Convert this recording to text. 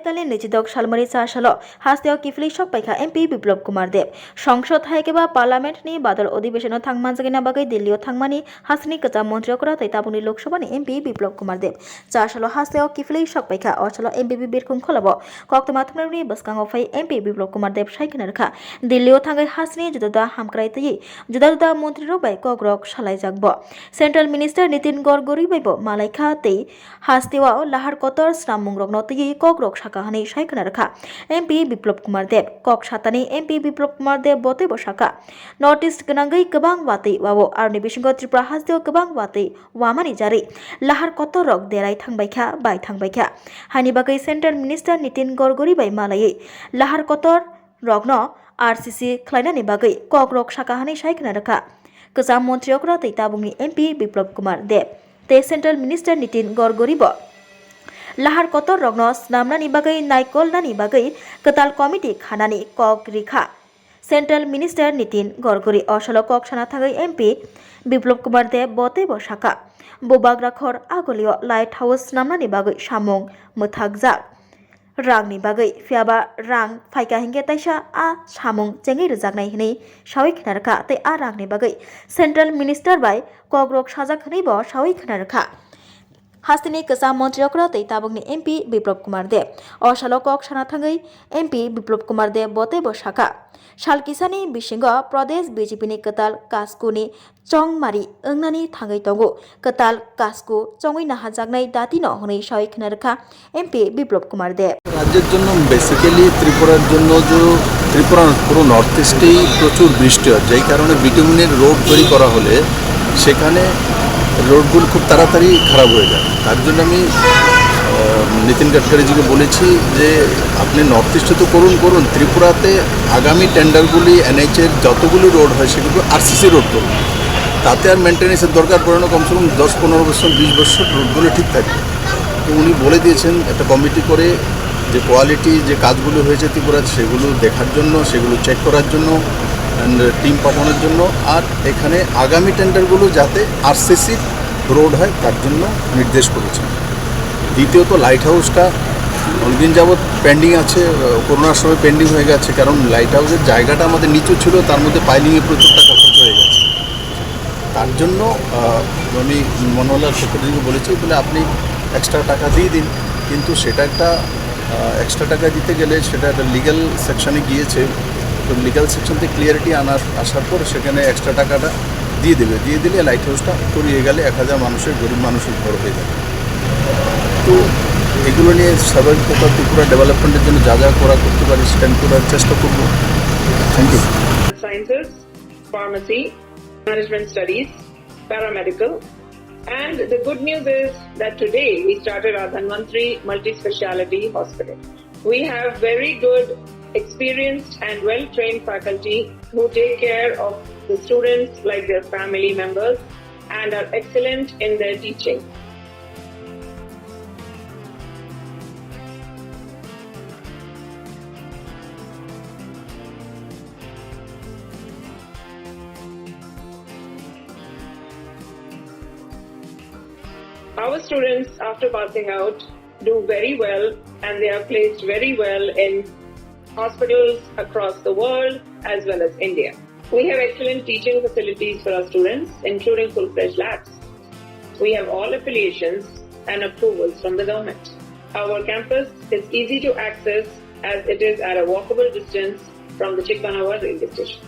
তালে নিচিদক সালমারি চাশাল হাস্তেও কিফলি সক পাইখা এমপি বিপ্লব কুমার দেব সংসদ হাইকেবা পার্লামেন্টনি বাদল अधिवेशन थांगमानजागिना बागै दिल्लीयाव थांमानि हासनि कचा मन्त्रियकरा तैताबुनि लोकसभानि एमपि बिप्लब कुमार देब चाशल हास्तेव किफली सक पाइखा अचल एमपि बिरखुं खलाब कक्तमा थुमनानि बसकांगाव फै एमपि बिप्लब कुमार देब साइखना रखा दिल्लीयाव थांगै हासनि जुदा हामक्राय तयै जुदा मन्त्रि रबाय कग्रक सालाय जागब सेंट्रल मिनिस्टर नितिन गडकरी बायबो मालायखा तै हास्तेवाव लाहार कतर स्नामुं रगनो तयै कग्रक Sakha साइखना रखा एमपि बिप्लब कुमार देब कक सातानि एमपि बिप्लब कुमार देब बते बसाखा नर्थ ईस्ट गनांगै गोबां वातै वावो आरनि बिसिंग त्रिपुरा हास्तेव गोबां वातै वामानि जारि लाहार कतरक देराय थांबायखा बाय थांबायखा हानि बागै सेंट्रल मिनिस्टर नितिन गडकरी बाय मालायै लाहार कतर रगनो आरसीसी खलायनानि बागै कग्रक साखा साइखना रखा गोजाम मन्त्रियकरा तैताबुंनि एमपि बिप्लब कुमार देब ते सेंट्रल मिनिस्टर नितिन गडकरी बो लाहार कतर रगनो स्नामनानि बागै नायकलनानि बागै कताल कमिटि खानानि कक रिखा सेंट्रल मिनिस्टर नितिन गडकरी असल कक साना थाङै एमपि बिप्लब कुमार देब बते बसाखा बोबाग्राखर आगलियो लाइट हाउस स्नामनानि बागै सामुं मोथागजाक रांनि बागै फियाबा रां फाइका हिंगे तेisa आ सामुं चेङै रोजागनाय हनै सावै खिनारखा तै आ रांनि बागै सेंट्रल मिनिस्टर बाय कग्रक साजाक हनै बो सावै खिनारखा हास्तिनि कसा मन्त्रियकरा तैताबुंनि एमपि बिप्लब कुमार देब असालो कक साना थाङै एमपि बिप्लब कुमार देब बते बसाखा सालकिसानि बिसिंग प्रदेश बीजेपीनि कताल कास्कुनि चंगमारि ओंनानि थाङै तंगु कताल कास्कु चङै नाहाजागनाय दातिनो हनै सावै खिनारखा एमपि बिप्लब कुमार देब राज्यের জন্য বেসিক্যালি ত্রিপুরার জন্য যে ত্রিপুরা পুরো নর্থ ইস্টেই প্রচুর বৃষ্টি হয় যেই কারণে বিটুমিনের রোড তৈরি করা হলে সেখানে রোডগুলো খুব তাড়াতাড়ি খারাপ হয়ে যায় তার জন্য আমি নিতিন গডকরিজিকে বলেছি যে আপনি নর্থ ইস্টে তো করুন ত্রিপুরাতে আগামী টেন্ডারগুলি এনএইচের যতগুলি রোড হয় সেগুলো আরসিসি রোড করুন তাতে আর মেনটেন্যান্সের দরকার পড়ে না কমসে কম 10-15 বছর 20 বছর রোডগুলো ঠিক থাকবে তো উনি বলে দিয়েছেন একটা কমিটি করে যে কোয়ালিটি যে কাজগুলো হয়েছে ত্রিপুরাতে সেগুলো দেখার জন্য সেগুলো চেক করার জন্য টিম পাঠানোর জন্য আর এখানে আগামী টেন্ডারগুলো যাতে আরসিসি রোড হয় তার জন্য নির্দেশ করেছেন দ্বিতীয়ত লাইট হাউসটা অনেকদিন যাবৎ পেন্ডিং আছে করোনার সময় পেন্ডিং হয়ে গেছে কারণ লাইট হাউসের জায়গাটা আমাদের নিচু ছিল তার মধ্যে পাইলিংয়ে প্রচুর টাকা খরচ হয়ে গেছে তার জন্য আমি মনোহরলাল সেক্রেটারিকে বলেছি বলে আপনি এক্সট্রা টাকা দিয়ে দিন কিন্তু সেটা একটা এক্সট্রা টাকা দিতে গেলে সেটা একটা লিগ্যাল সেকশনে গিয়েছে তো লিগ্যাল সেকশন থেকে ক্লিয়ারিটি আসার পর সেখানে এক্সট্রা টাকাটা দিয়ে দিলে লাইট হাউসটা তৈরি গেলে 1000 মানুষের গরিব মানুষের ঘর হয়ে যাবে তো এগুলো নিয়ে স্বাভাবিকতা ত্রিপুরা ডেভেলপমেন্টের জন্য যা যা করতে পারি সেটা করার চেষ্টা করব thank you Sciences, Pharmacy, Management Studies, Paramedical, and the good news is that today we started our Dhanvantri Multi-Speciality Hospital. We have very good, experienced and well-trained faculty who take care of the students like their family members and are excellent in their teaching. Our students, after passing out, do very well and they are placed very well in hospitals across the world as well as India. We have excellent teaching facilities for our students, including full-fledged labs. We have all affiliations and approvals from the government. Our campus is easy to access as it is at a walkable distance from the Chikpanawar railway station.